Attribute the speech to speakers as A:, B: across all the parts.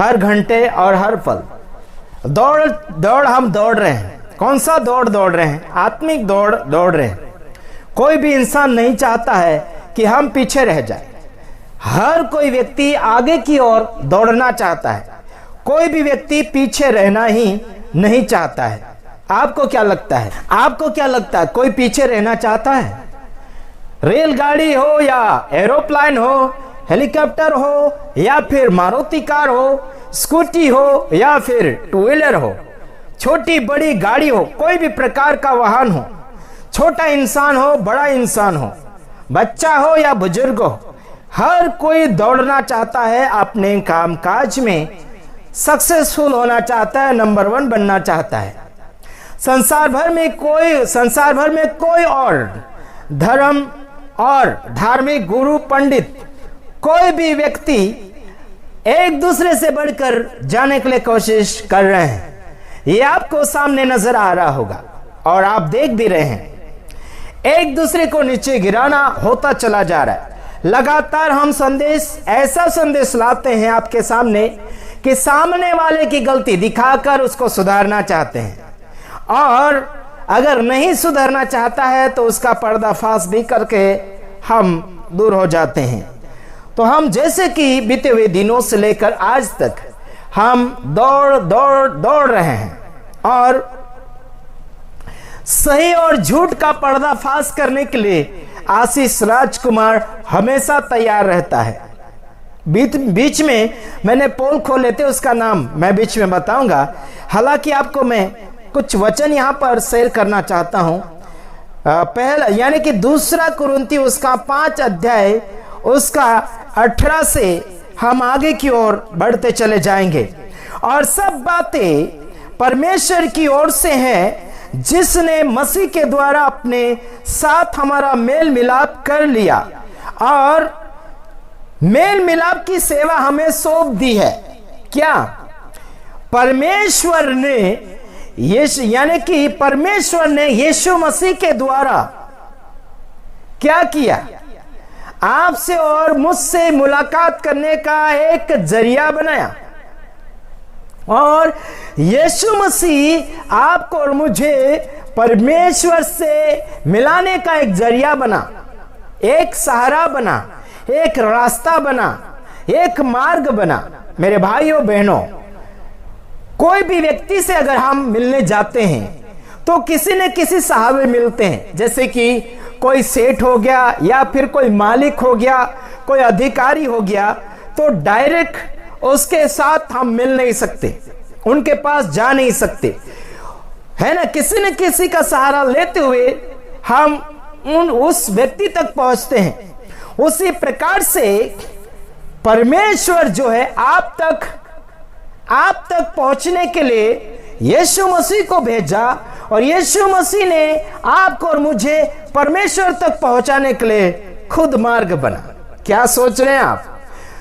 A: हर घंटे और हर पल दौड़ हम दौड़ रहे हैं। कौन सा दौड़ रहे हैं? आत्मिक दौड़ रहे हैं। कोई भी इंसान नहीं चाहता है कि हम पीछे रह जाए। हर कोई व्यक्ति आगे की ओर दौड़ना चाहता है। कोई भी व्यक्ति पीछे रहना ही नहीं चाहता है। आपको क्या लगता है? आपको क्या लगता है, कोई पीछे रहना चाहता है? रेलगाड़ी हो या एरोप्लेन हो, हेलीकॉप्टर हो या फिर मारुति कार हो, स्कूटी हो या फिर टू व्हीलर हो, छोटी बड़ी गाड़ी हो, कोई भी प्रकार का वाहन हो, छोटा इंसान हो बड़ा इंसान हो, बच्चा हो या बुजुर्ग हो, हर कोई दौड़ना चाहता है, अपने कामकाज में सक्सेसफुल होना चाहता है, नंबर 1 बनना चाहता है। संसार भर में कोई और धर्म और धार्मिक गुरु पंडित, कोई भी व्यक्ति एक दूसरे से बढ़कर जाने के लिए कोशिश कर रहे हैं। ये आपको सामने नजर आ रहा होगा और आप देख भी रहे हैं। एक दूसरे को नीचे गिराना होता चला जा रहा है। लगातार हम ऐसा संदेश लाते हैं आपके सामने कि सामने वाले की गलती दिखाकर उसको सुधारना चाहते हैं, और अगर नहीं सुधरना चाहता है तो उसका पर्दाफाश भी करके हम दूर हो जाते हैं। तो हम जैसे कि बीते हुए दिनों से लेकर आज तक हम दौड़ रहे हैं, और सही और झूठ का पर्दाफाश करने के लिए आशीष राजकुमार हमेशा तैयार रहता है। बीच में मैंने पोल खोले थे, उसका नाम मैं बीच में बताऊंगा। हालांकि आपको मैं कुछ वचन यहां पर शेयर करना चाहता हूं। पहला यानी कि 2 कुरिन्ती उसका 5 अध्याय उसका 18 से हम आगे की ओर बढ़ते चले जाएंगे। और सब बातें परमेश्वर की ओर से हैं, जिसने मसीह के द्वारा अपने साथ हमारा मेल मिलाप कर लिया और मेल मिलाप की सेवा हमें सौंप दी है। क्या? परमेश्वर ने यानी कि परमेश्वर ने यीशु मसीह के द्वारा क्या किया? आपसे और मुझसे मुलाकात करने का एक जरिया बनाया, और यीशु मसीह आपको और मुझे परमेश्वर से मिलाने का एक जरिया बना, एक सहारा बना, एक रास्ता बना, एक मार्ग बना। मेरे भाइयों बहनों, कोई भी व्यक्ति से अगर हम मिलने जाते हैं तो किसी न किसी सहारे मिलते हैं। जैसे कि कोई सेठ हो गया या फिर कोई मालिक हो गया, कोई अधिकारी हो गया, तो डायरेक्ट उसके साथ हम मिल नहीं सकते, उनके पास जा नहीं सकते, है ना। किसी न किसी का सहारा लेते हुए हम उस व्यक्ति तक पहुंचते हैं। उसी प्रकार से परमेश्वर जो है आप तक पहुंचने के लिए यीशु मसीह को भेजा, और यीशु मसीह ने आपको और मुझे परमेश्वर तक पहुंचाने के लिए खुद मार्ग बना। क्या सोच रहे हैं आप?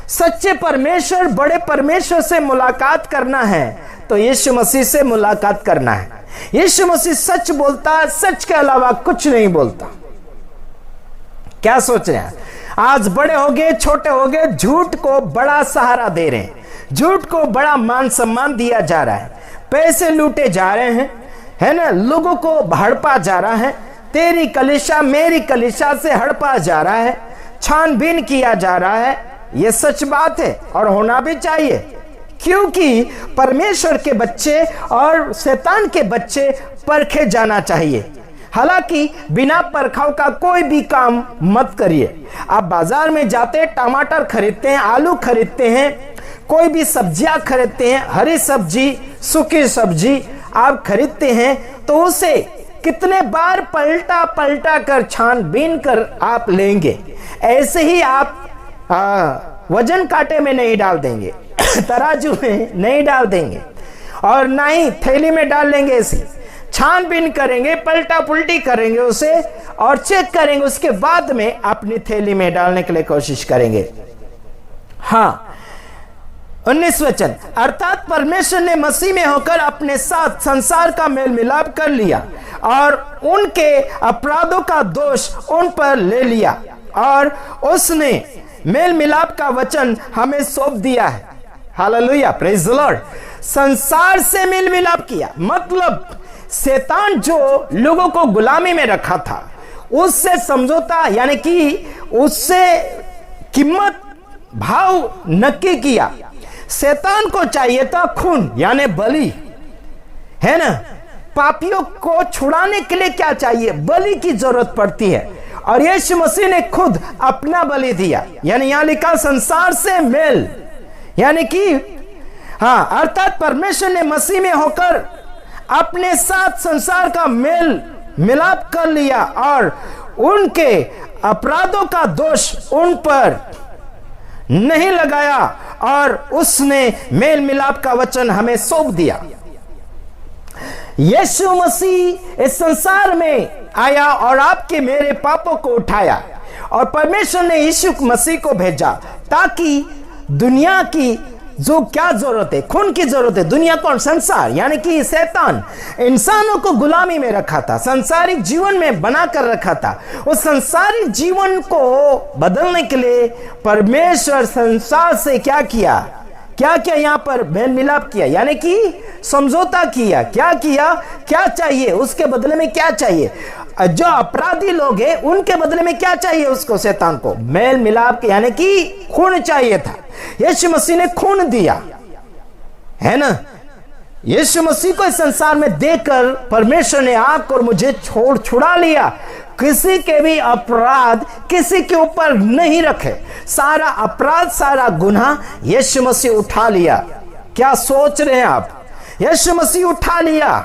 A: सच्चे परमेश्वर, बड़े परमेश्वर से मुलाकात करना है तो यीशु मसीह से मुलाकात करना है। यीशु मसीह सच बोलता है, सच के अलावा कुछ नहीं बोलता। क्या सोच रहे हैं? आज बड़े हो गए, छोटे हो गए, झूठ को बड़ा सहारा दे रहे हैं, झूठ को बड़ा मान सम्मान दिया जा रहा है, पैसे लूटे जा रहे हैं, है ना, लोगों को हड़पा जा रहा है, तेरी कलीसिया मेरी कलीसिया से हड़पा जा रहा है, छानबीन किया जा रहा है। यह सच बात है और होना भी चाहिए, क्योंकि परमेश्वर के बच्चे और शैतान के बच्चे परखे जाना चाहिए। हालांकि बिना परखाव का कोई भी काम मत करिए। आप बाजार में जाते टमाटर खरीदते हैं, आलू खरीदते हैं, कोई भी सब्जियां खरीदते हैं, हरी सब्जी, सूखी सब्जी आप खरीदते हैं, तो उसे कितने बार पलटा कर छानबीन कर आप लेंगे। ऐसे ही आप वजन कांटे में नहीं डाल देंगे, तराजू में नहीं डाल देंगे, और ना ही थैली में डाल लेंगे। ऐसे छानबीन करेंगे, पलटा पुलटी करेंगे उसे, और चेक करेंगे, उसके बाद में अपनी थैली में डालने के लिए कोशिश करेंगे। हाँ, 19 वचन, अर्थात परमेश्वर ने मसीह में होकर अपने साथ संसार का मेल मिलाप कर लिया और उनके अपराधों का दोष उन पर ले लिया, और उसने मेल मिलाप का वचन हमें सौंप दिया है। Hallelujah, praise the Lord. संसार से मेल मिलाप किया मतलब शैतान जो लोगों को गुलामी में रखा था उससे समझौता यानी कि उससे कीमत भाव नक्की किया। शैतान को चाहिए था खून यानी बलि, है ना। पापियों को छुड़ाने के लिए क्या चाहिए? बलि की जरूरत पड़ती है और यीशु मसीह ने खुद अपना बलि दिया। यानी यहां लिखा संसार से मेल, यानी कि हाँ, अर्थात परमेश्वर ने मसीह में होकर अपने साथ संसार का मेल मिलाप कर लिया और उनके अपराधों का दोष उन पर नहीं लगाया और उसने मेल मिलाप का वचन हमें सौंप दिया। यीशु मसीह इस संसार में आया और आपके मेरे पापों को उठाया और परमेश्वर ने यीशु मसीह को भेजा ताकि दुनिया की जो क्या जरूरत है, खून की जरूरत है। दुनिया कौन? संसार, यानी कि शैतान इंसानों को गुलामी में रखा था, संसारिक जीवन में बना कर रखा था। उस संसारिक जीवन को बदलने के लिए परमेश्वर संसार से क्या किया? क्या क्या यहां पर मेल मिलाप किया, यानी कि समझौता किया। क्या किया? क्या चाहिए उसके बदले में? क्या चाहिए? जो अपराधी लोग हैं उनके बदले में क्या चाहिए उसको? शैतान को मेल मिलाप, यानी कि खून चाहिए था। यीशु मसीह ने खून दिया, है ना। यीशु मसीह को इस संसार में देकर परमेश्वर ने आपको और मुझे छुड़ा लिया। किसी के भी अपराध किसी के ऊपर नहीं रखे। सारा अपराध, सारा गुनाह यीशु मसीह उठा लिया। क्या सोच रहे हैं आप? यीशु मसीह उठा लिया।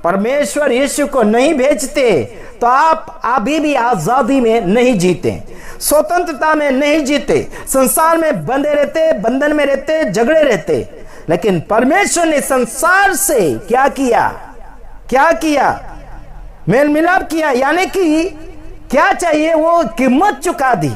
A: परमेश्वर यीशु को नहीं भेजते तो आप अभी भी आजादी में नहीं जीते, स्वतंत्रता में नहीं जीते, संसार में बंधे रहते, बंधन में रहते, झगड़े रहते। लेकिन परमेश्वर ने संसार से क्या किया? क्या किया? मेल मिलाप किया, यानी कि क्या चाहिए वो कीमत चुका दी।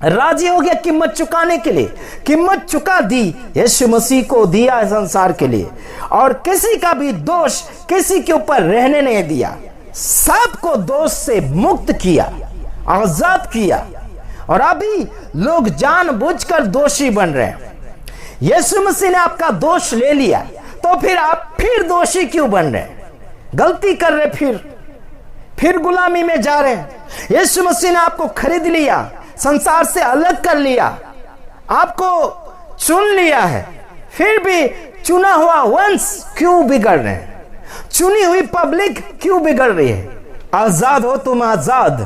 A: राजी हो गया कीमत चुकाने के लिए, कीमत चुका दी, यीशु मसीह को दिया संसार के लिए। और किसी का भी दोष किसी के ऊपर रहने नहीं दिया, सबको दोष से मुक्त किया, आजाद किया। और अभी लोग जानबूझकर दोषी बन रहे हैं। यीशु मसीह ने आपका दोष ले लिया तो फिर आप फिर दोषी क्यों बन रहे हैं? गलती कर रहे, फिर गुलामी में जा रहे हैं। यीशु मसीह ने आपको खरीद लिया, संसार से अलग कर लिया, आपको चुन लिया है, फिर भी चुना हुआ वंश क्यों बिगड़ रहे हैं? चुनी हुई पब्लिक क्यों बिगड़ रही है? आजाद हो तुम, आजाद,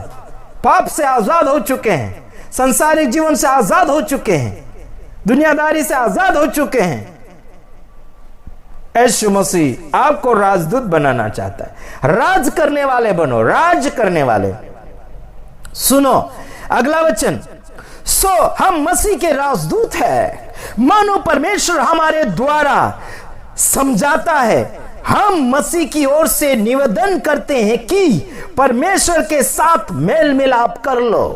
A: पाप से आजाद हो चुके हैं, संसारिक जीवन से आजाद हो चुके हैं, दुनियादारी से आजाद हो चुके हैं। यीशु मसीह आपको राजदूत बनाना चाहता है। राज करने वाले बनो, राज करने वाले। सुनो अगला वचन, सो हम मसीह के राजदूत हैं, मानो परमेश्वर हमारे द्वारा समझाता है। हम मसीह की ओर से निवेदन करते हैं कि परमेश्वर के साथ मेल मिलाप कर लो।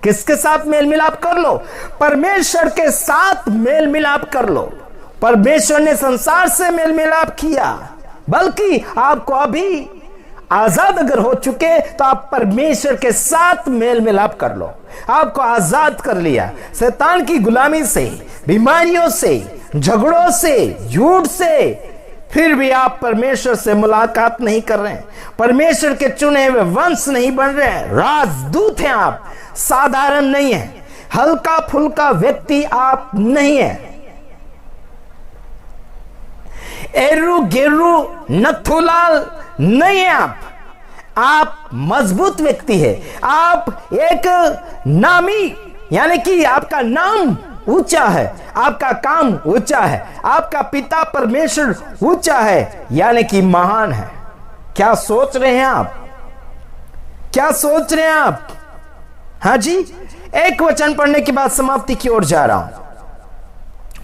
A: किसके साथ मेल मिलाप कर लो? परमेश्वर के साथ मेल मिलाप कर लो। परमेश्वर ने संसार से मेल मिलाप किया, बल्कि आपको अभी आजाद अगर हो चुके तो आप परमेश्वर के साथ मेल मिलाप कर लो। आपको आजाद कर लिया शैतान की गुलामी से, बीमारियों से, झगड़ों से, झूठ से। फिर भी आप परमेश्वर से मुलाकात नहीं कर रहे हैं, परमेश्वर के चुने हुए वंश नहीं बन रहे हैं। राजदूत हैं आप, साधारण नहीं है, हल्का फुल्का व्यक्ति आप नहीं है। एरू गेरू नथुलाल नहीं है आप मजबूत व्यक्ति है। आप एक नामी, यानी कि आपका नाम ऊंचा है, आपका काम ऊंचा है, आपका पिता परमेश्वर ऊंचा है, यानी कि महान है। क्या सोच रहे हैं आप? क्या सोच रहे हैं आप? हाँ जी, एक वचन पढ़ने के बाद समाप्ति की ओर जा रहा हूं।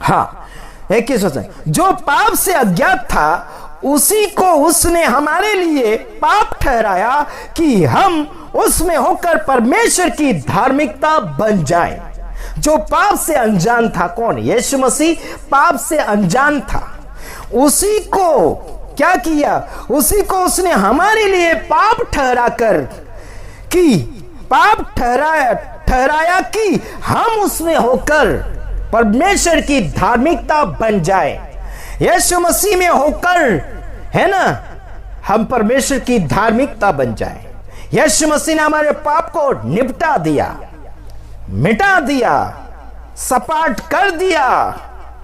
A: हाँ, 21 वचन, जो पाप से अज्ञात था उसी को उसने हमारे लिए पाप ठहराया कि हम उसमें होकर परमेश्वर की धार्मिकता बन जाएं। जो पाप से अनजान था, कौन? यीशु मसीह पाप से अनजान था, उसी को क्या किया? उसी को उसने हमारे लिए पाप ठहरा कर कि पाप ठहराया कि हम उसमें होकर परमेश्वर की धार्मिकता बन जाए। यीशु मसीह में होकर, है ना, हम परमेश्वर की धार्मिकता बन जाए। यीशु मसीह ने हमारे पाप को निपटा दिया, मिटा दिया, सपाट कर दिया,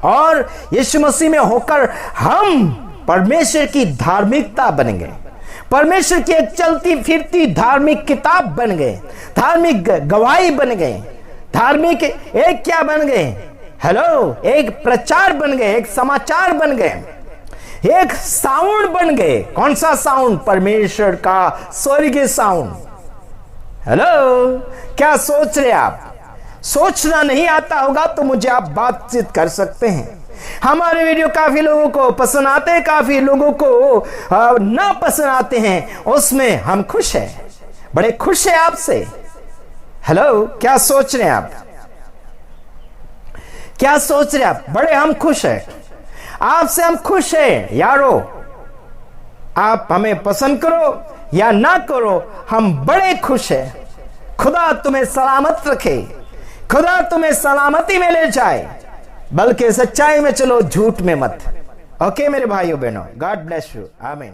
A: और यीशु मसीह में होकर हम परमेश्वर की धार्मिकता बन गए। परमेश्वर की एक चलती फिरती धार्मिक किताब बन गए, धार्मिक गवाही बन गए, धार्मिक एक क्या बन गए, हेलो, एक प्रचार बन गए, एक समाचार बन गए, एक साउंड बन गए। कौन सा साउंड? परमेश्वर का स्वर्गीय साउंड। हेलो, क्या सोच रहे आप? सोचना नहीं आता होगा तो मुझे आप बातचीत कर सकते हैं। हमारे वीडियो काफी लोगों को पसंद आते हैं, काफी लोगों को ना पसंद आते हैं, उसमें हम खुश हैं, बड़े खुश हैं आपसे। हेलो, क्या सोच रहे हैं आप? क्या सोच रहे हैं आप? बड़े हम खुश हैं, आपसे हम खुश हैं यारो। आप हमें पसंद करो या ना करो, हम बड़े खुश हैं। खुदा तुम्हें सलामत रखे, खुदा तुम्हें सलामती में ले जाए, बल्कि सच्चाई में चलो, झूठ में मत। ओके मेरे भाइयों बहनों, गॉड ब्लेस यू, आमीन।